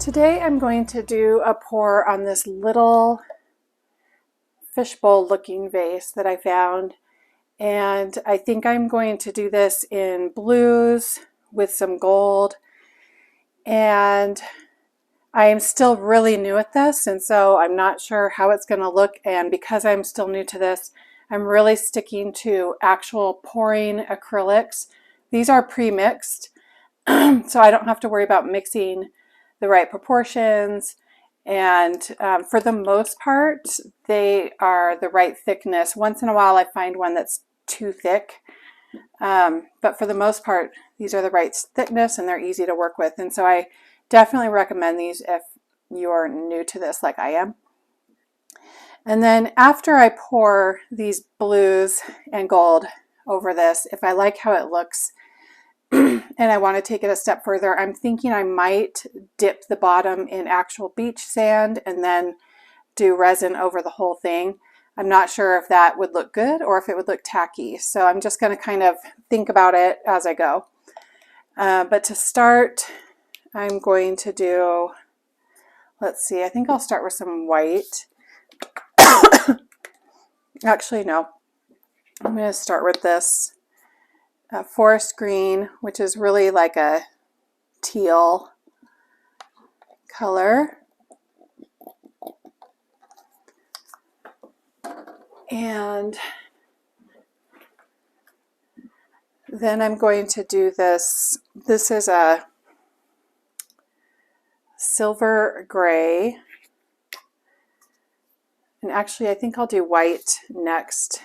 Today I'm going to do a pour on this little fishbowl looking vase that I found, and I think I'm going to do this in blues with some gold. And I am still really new at this, and so I'm not sure how it's going to look, and because I'm still new to this, I'm really sticking to actual pouring acrylics. These are pre-mixed, so I don't have to worry about mixing the right proportions, and for the most part they are the right thickness. Once in a while I find one that's too thick, but for the most part these are the right thickness and they're easy to work with, and so I definitely recommend these if you're new to this like I am. And then after I pour these blues and gold over this, if I like how it looks and I want to take it a step further, I'm thinking I might dip the bottom in actual beach sand and then do resin over the whole thing. I'm not sure if that would look good or if it would look tacky, so I'm just going to kind of think about it as I go. But to start, I'm going to do, let's see, I think I'll start with some white. Actually, no. I'm going to start with this forest green, which is really like a teal color. And then I'm going to do this. This is a silver gray. And actually, I think I'll do white next.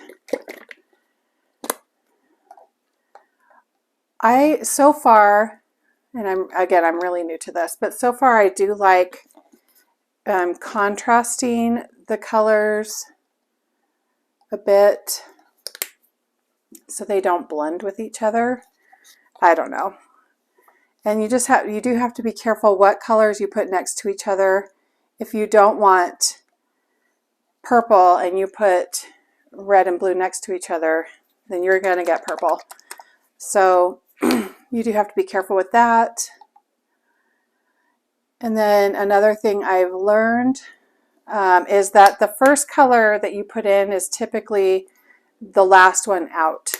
So far, and I'm really new to this, but so far I do like contrasting the colors a bit so they don't blend with each other. I don't know. And you do have to be careful what colors you put next to each other. If you don't want purple and you put red and blue next to each other, then you're going to get purple. So you do have to be careful with that. And then another thing I've learned is that the first color that you put in is typically the last one out.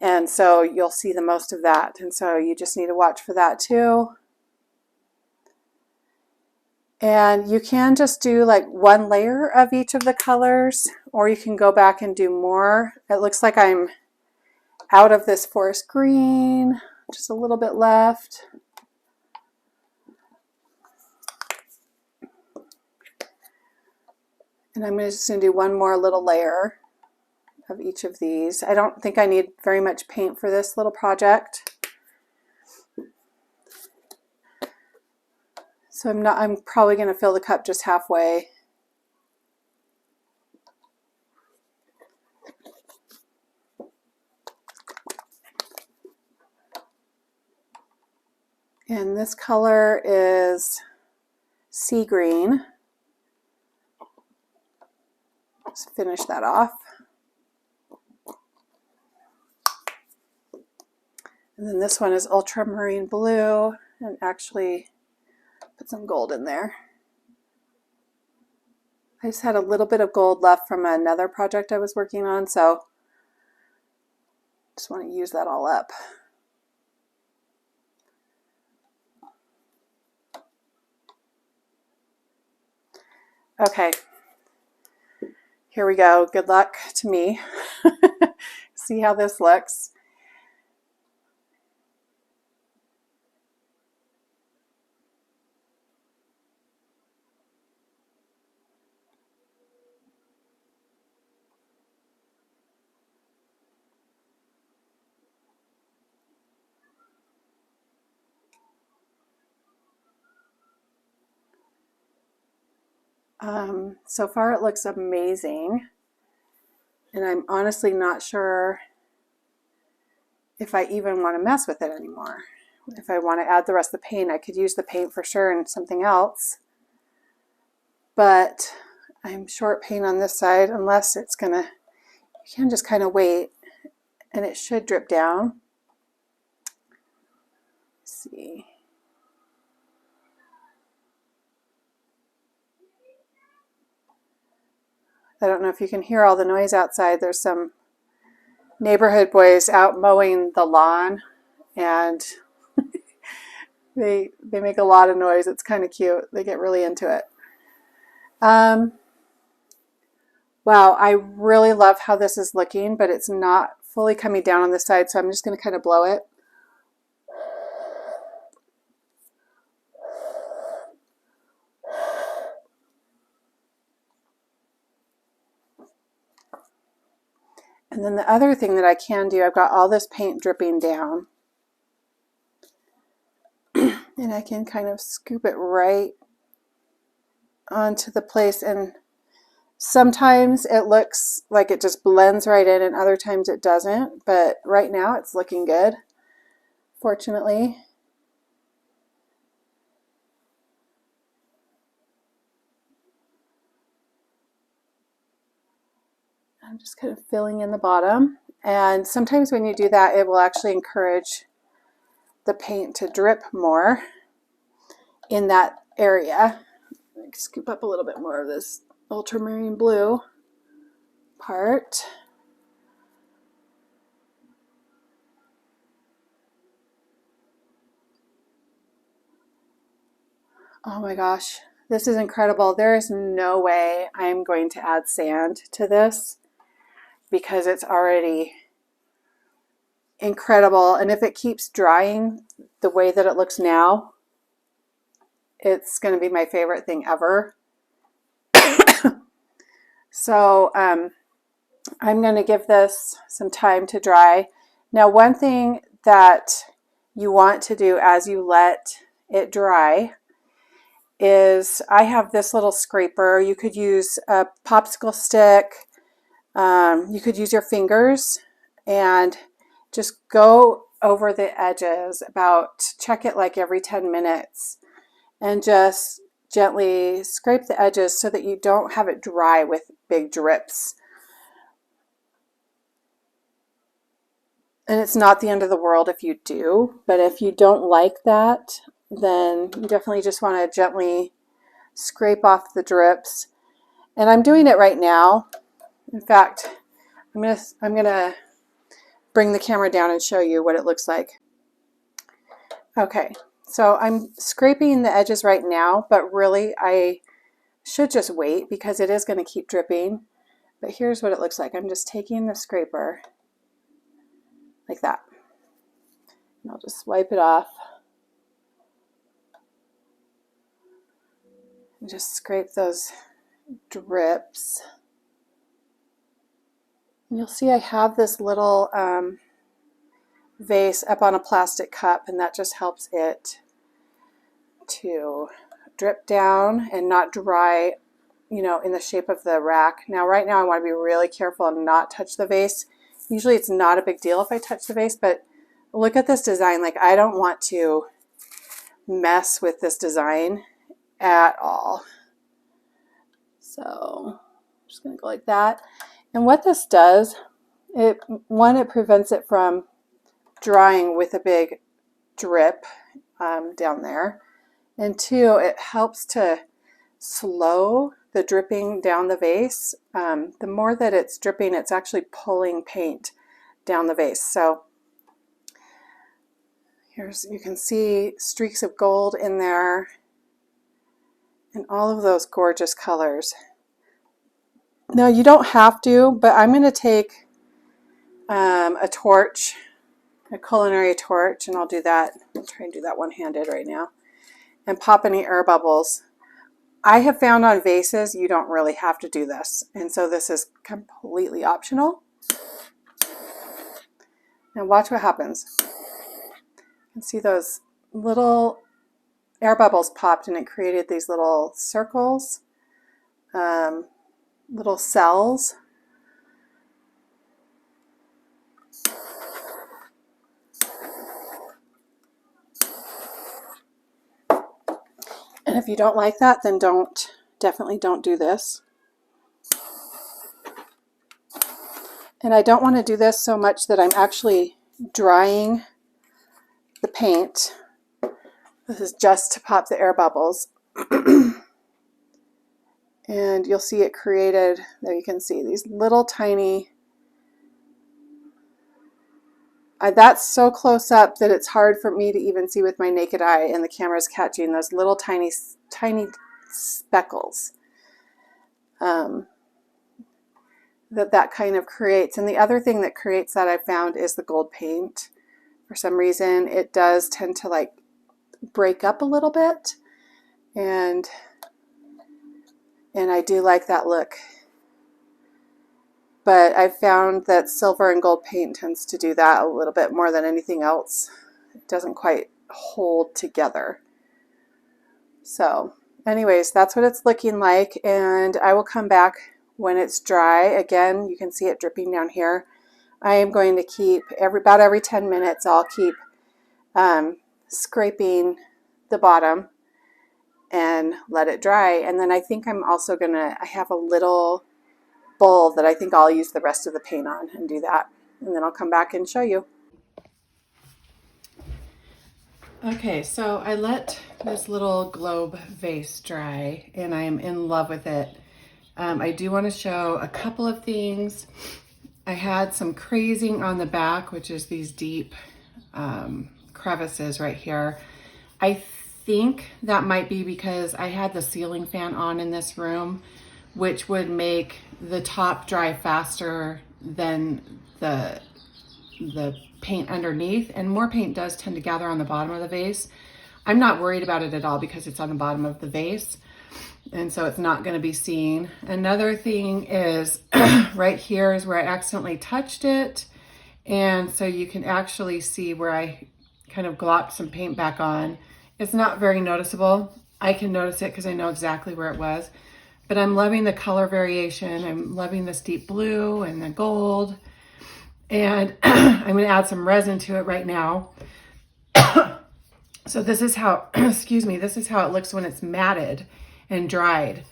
And so you'll see the most of that. And so you just need to watch for that too. And you can just do like one layer of each of the colors, or you can go back and do more. It looks like I'm out of this forest green, just a little bit left. And I'm just going to do one more little layer of each of these. I don't think I need very much paint for this little project. So I'm probably going to fill the cup just halfway. And this color is sea green. Let's finish that off. And then this one is ultramarine blue, and actually put some gold in there. I just had a little bit of gold left from another project I was working on, so just want to use that all up. Okay, here we go. Good luck to me. See how this looks. So far it looks amazing, and I'm honestly not sure if I even want to mess with it anymore. If I want to add the rest of the paint, I could use the paint for sure and something else, but I'm short paint on this side unless it's gonna, you can just kind of wait and it should drip down. Let's see. I don't know if you can hear all the noise outside. There's some neighborhood boys out mowing the lawn, and they make a lot of noise. It's kind of cute. They get really into it. Wow, I really love how this is looking, but it's not fully coming down on the side, so I'm just going to kind of blow it. And then the other thing that I can do, I've got all this paint dripping down, and I can kind of scoop it right onto the place, and sometimes it looks like it just blends right in and other times it doesn't, but right now it's looking good, fortunately. I'm just kind of filling in the bottom, and sometimes when you do that, it will actually encourage the paint to drip more in that area. Scoop up a little bit more of this ultramarine blue part. Oh my gosh, this is incredible. There is no way I'm going to add sand to this because it's already incredible. And if it keeps drying the way that it looks now, it's going to be my favorite thing ever. So I'm going to give this some time to dry. Now, one thing that you want to do as you let it dry is, I have this little scraper. You could use a popsicle stick. You could use your fingers and just go over the edges, check it like every 10 minutes, and just gently scrape the edges so that you don't have it dry with big drips. And it's not the end of the world if you do, but if you don't like that, then you definitely just want to gently scrape off the drips. And I'm doing it right now. In fact, I'm gonna bring the camera down and show you what it looks like. Okay, so I'm scraping the edges right now, but really I should just wait because it is going to keep dripping. But here's what it looks like. I'm just taking the scraper like that, and I'll just wipe it off and just scrape those drips. And you'll see I have this little vase up on a plastic cup, and that just helps it to drip down and not dry, you know, in the shape of the rack. Now, right now I want to be really careful and not touch the vase. Usually it's not a big deal if I touch the vase, but look at this design. Like, I don't want to mess with this design at all. So I'm just going to go like that. And what this does, it prevents it from drying with a big drip down there. And two, it helps to slow the dripping down the vase. The more that it's dripping, it's actually pulling paint down the vase. So you can see streaks of gold in there and all of those gorgeous colors. Now, you don't have to, but I'm going to take a torch, a culinary torch, and I'll do that. I'll try and do that one-handed right now, and pop any air bubbles. I have found on vases you don't really have to do this, and so this is completely optional. Now watch what happens. You can see those little air bubbles popped, and it created these little circles, little cells. And if you don't like that, then definitely don't do this. And I don't want to do this so much that I'm actually drying the paint. This is just to pop the air bubbles. And you'll see it created, there you can see these little tiny, that's so close up that it's hard for me to even see with my naked eye, and the camera's catching those little tiny speckles that kind of creates. And the other thing that creates that I found is the gold paint. For some reason, it does tend to like break up a little bit, and I do like that look. But I found that silver and gold paint tends to do that a little bit more than anything else. It doesn't quite hold together. So anyways, that's what it's looking like, and I will come back when it's dry. Again, you can see it dripping down here. I am going to keep about every 10 minutes, I'll keep scraping the bottom and let it dry. And then I think I'm also I have a little bowl that I think I'll use the rest of the paint on and do that. And then I'll come back and show you. Okay, so I let this little globe vase dry, and I am in love with it. I do want to show a couple of things. I had some crazing on the back, which is these deep crevices right here. I think that might be because I had the ceiling fan on in this room, which would make the top dry faster than the paint underneath, and more paint does tend to gather on the bottom of the vase. I'm not worried about it at all because it's on the bottom of the vase, and so it's not going to be seen. Another thing is right here is where I accidentally touched it, and so you can actually see where I kind of glopped some paint back on. It's not very noticeable. I can notice it because I know exactly where it was. But I'm loving the color variation. I'm loving this deep blue and the gold. And I'm going to add some resin to it right now. So this is how, excuse me, this is how it looks when it's matted and dried.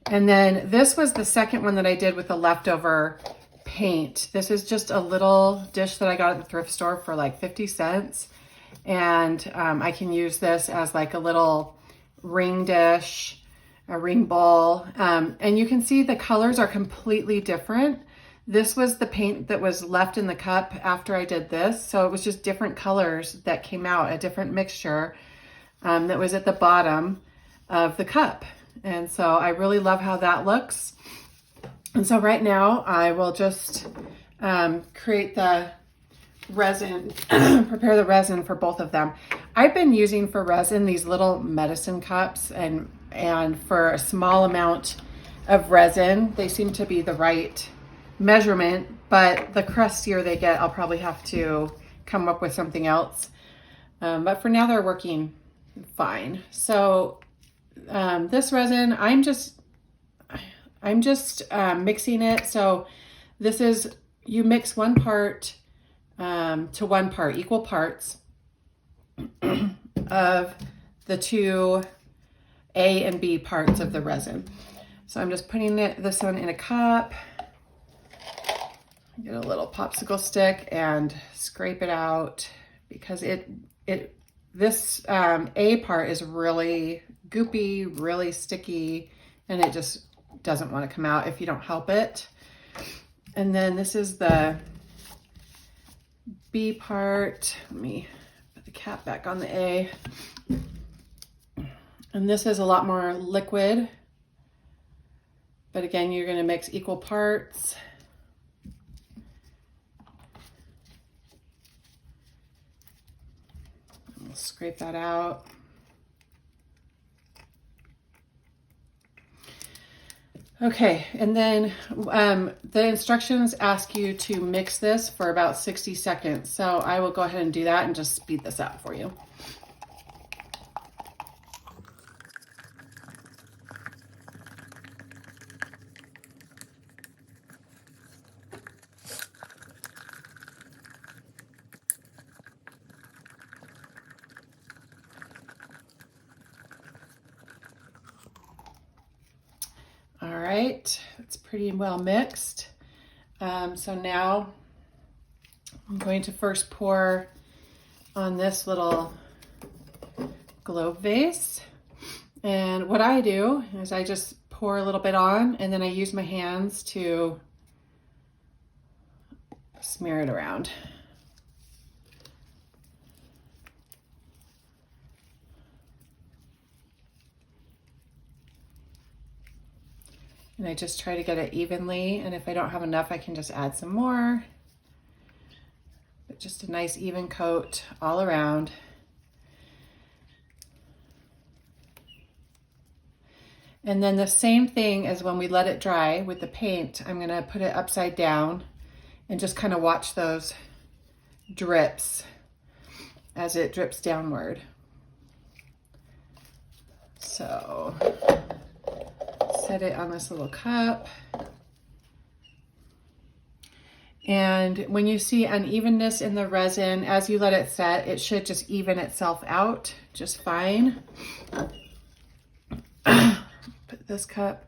And then this was the second one that I did with the leftover paint. This is just a little dish that I got at the thrift store for like 50 cents. And I can use this as like a little ring dish, a ring bowl. And you can see the colors are completely different. This was the paint that was left in the cup after I did this. So it was just different colors that came out, a different mixture that was at the bottom of the cup. And so I really love how that looks. And so right now I will just create the resin, prepare the resin for both of them. I've been using for resin these little medicine cups, and for a small amount of resin, they seem to be the right measurement, but the crustier they get, I'll probably have to come up with something else. But for now, they're working fine. So this resin, I'm just mixing it. So this is, you mix 1 part to 1 part, equal parts of the 2 A and B parts of the resin. So I'm just putting this one in a cup. Get a little popsicle stick and scrape it out, because this A part is really goopy, really sticky, and it just doesn't want to come out if you don't help it. And then this is the B part. Let me put the cap back on the A. And this is a lot more liquid, but again, you're going to mix equal parts. We'll scrape that out. Okay, and then the instructions ask you to mix this for about 60 seconds. So I will go ahead and do that and just speed this up for you. All right, it's pretty well mixed. So now I'm going to first pour on this little globe vase. And what I do is I just pour a little bit on, and then I use my hands to smear it around. And I just try to get it evenly, and if I don't have enough, I can just add some more. But just a nice even coat all around. And then the same thing as when we let it dry with the paint, I'm gonna put it upside down and just kind of watch those drips as it drips downward. So set it on this little cup. And when you see unevenness in the resin, as you let it set, it should just even itself out just fine. Put this cup.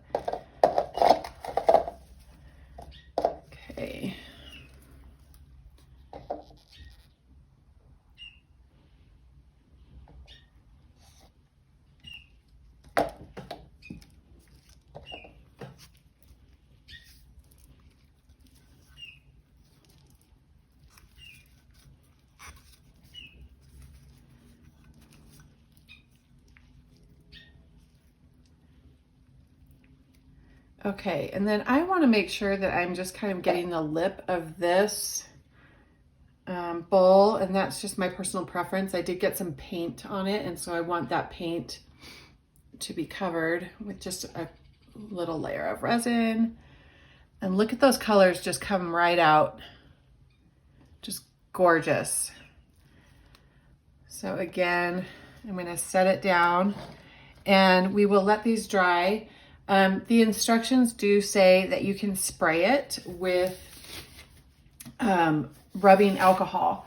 Okay. Okay, and then I want to make sure that I'm just kind of getting the lip of this bowl, and that's just my personal preference. I did get some paint on it, and so I want that paint to be covered with just a little layer of resin. And look at those colors just come right out. Just gorgeous. So again, I'm going to set it down, and we will let these dry. The instructions do say that you can spray it with rubbing alcohol.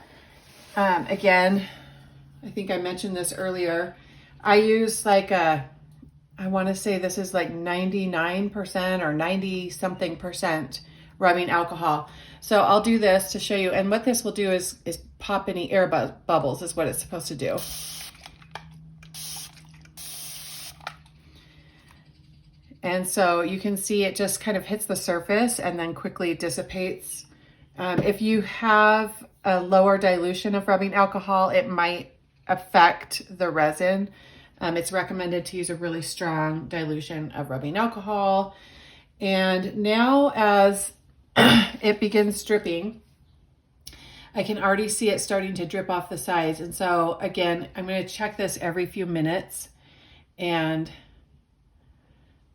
Again, I think I mentioned this earlier. I use like I want to say this is like 99% or 90 something percent rubbing alcohol. So I'll do this to show you. And what this will do is pop any air bubbles is what it's supposed to do. And so you can see it just kind of hits the surface and then quickly dissipates. If you have a lower dilution of rubbing alcohol, it might affect the resin. It's recommended to use a really strong dilution of rubbing alcohol. And now as it begins dripping, I can already see it starting to drip off the sides. And so again, I'm going to check this every few minutes and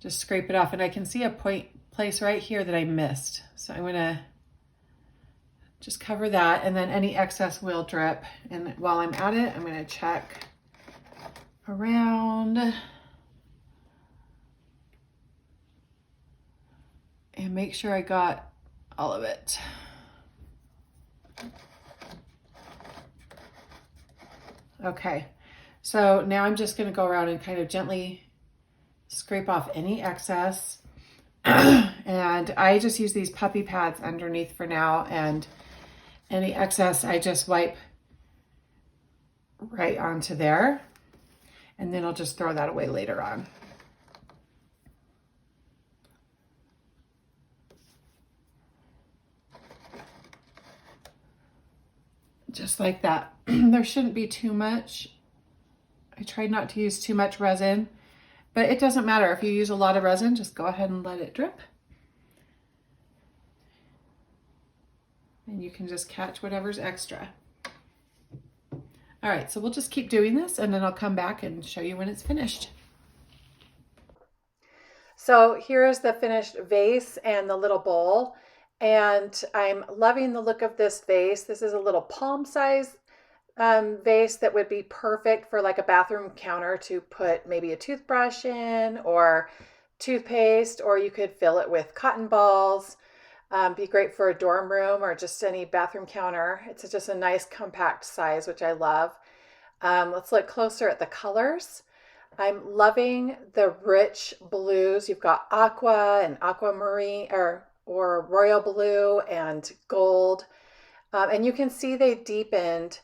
just scrape it off. And I can see a place right here that I missed. So I'm going to just cover that, and then any excess will drip. And while I'm at it, I'm going to check around and make sure I got all of it. Okay, so now I'm just going to go around and kind of gently scrape off any excess. And I just use these puppy pads underneath for now, and any excess I just wipe right onto there, and then I'll just throw that away later on. Just like that. There shouldn't be too much. I tried not to use too much resin, but it doesn't matter. If you use a lot of resin, just go ahead and let it drip. And you can just catch whatever's extra. All right, so we'll just keep doing this, and then I'll come back and show you when it's finished. So here is the finished vase and the little bowl. And I'm loving the look of this vase. This is a little palm size vase that would be perfect for like a bathroom counter to put maybe a toothbrush in or toothpaste, or you could fill it with cotton balls. Be great for a dorm room or just any bathroom counter. It's just a nice compact size, which I love. Let's look closer at the colors. I'm loving the rich blues. You've got aqua and aquamarine or royal blue and gold. And you can see they deepened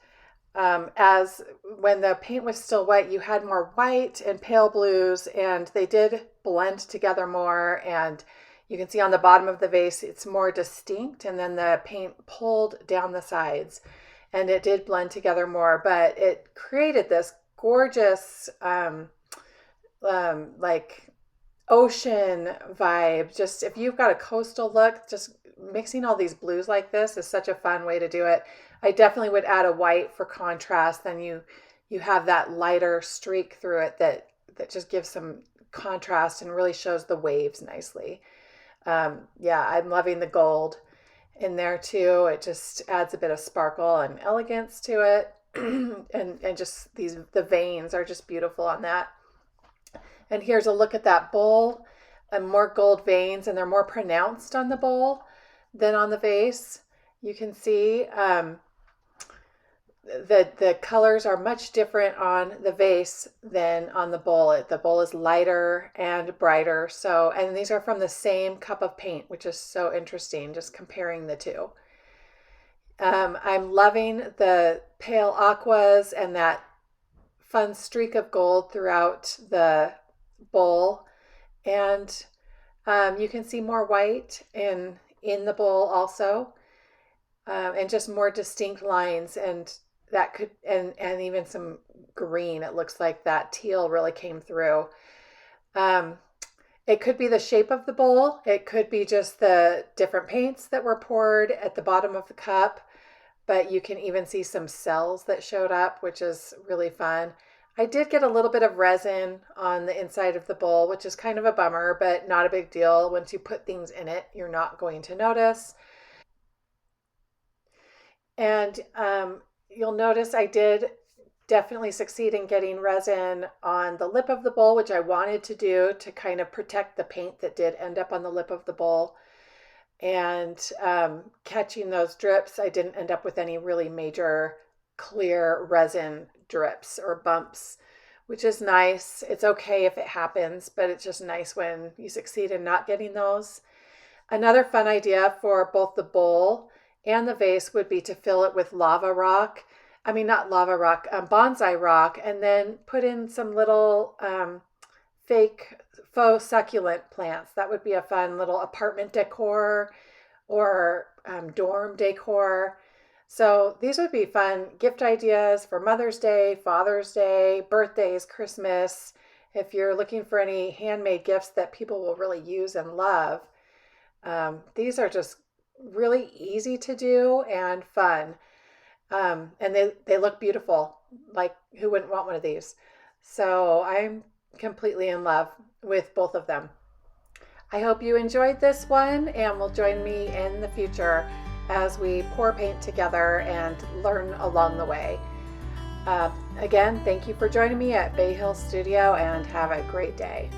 as when the paint was still wet, you had more white and pale blues, and they did blend together more, and you can see on the bottom of the vase it's more distinct, and then the paint pulled down the sides and it did blend together more, but it created this gorgeous like ocean vibe. Just if you've got a coastal look, just mixing all these blues like this is such a fun way to do it. I definitely would add a white for contrast. Then you have that lighter streak through it that just gives some contrast and really shows the waves nicely. Yeah, I'm loving the gold in there too. It just adds a bit of sparkle and elegance to it. And just the veins are just beautiful on that. And here's a look at that bowl, and more gold veins, and they're more pronounced on the bowl than on the vase. You can see the colors are much different on the vase than on the bowl. The bowl is lighter and brighter. So, and these are from the same cup of paint, which is so interesting, just comparing the two. I'm loving the pale aquas and that fun streak of gold throughout the bowl. And you can see more white in the bowl also, and just more distinct lines, and that could and even some green. It looks like that teal really came through. It could be the shape of the bowl. It could be just the different paints that were poured at the bottom of the cup, but you can even see some cells that showed up, which is really fun. I did get a little bit of resin on the inside of the bowl, which is kind of a bummer, but not a big deal. Once you put things in it, you're not going to notice. And you'll notice I did definitely succeed in getting resin on the lip of the bowl, which I wanted to do to kind of protect the paint that did end up on the lip of the bowl. And catching those drips, I didn't end up with any really major clear resin drips or bumps, which is nice. It's okay if it happens, but it's just nice when you succeed in not getting those. Another fun idea for both the bowl and the vase would be to fill it with lava rock. I mean, not lava rock, bonsai rock, and then put in some little fake faux succulent plants. That would be a fun little apartment decor or dorm decor. So these would be fun gift ideas for Mother's Day, Father's Day, birthdays, Christmas. If you're looking for any handmade gifts that people will really use and love, these are just really easy to do and fun. And they look beautiful. Like, who wouldn't want one of these? So I'm completely in love with both of them. I hope you enjoyed this one and will join me in the future as we pour paint together and learn along the way. Again, thank you for joining me at Bayhill Studio, and have a great day.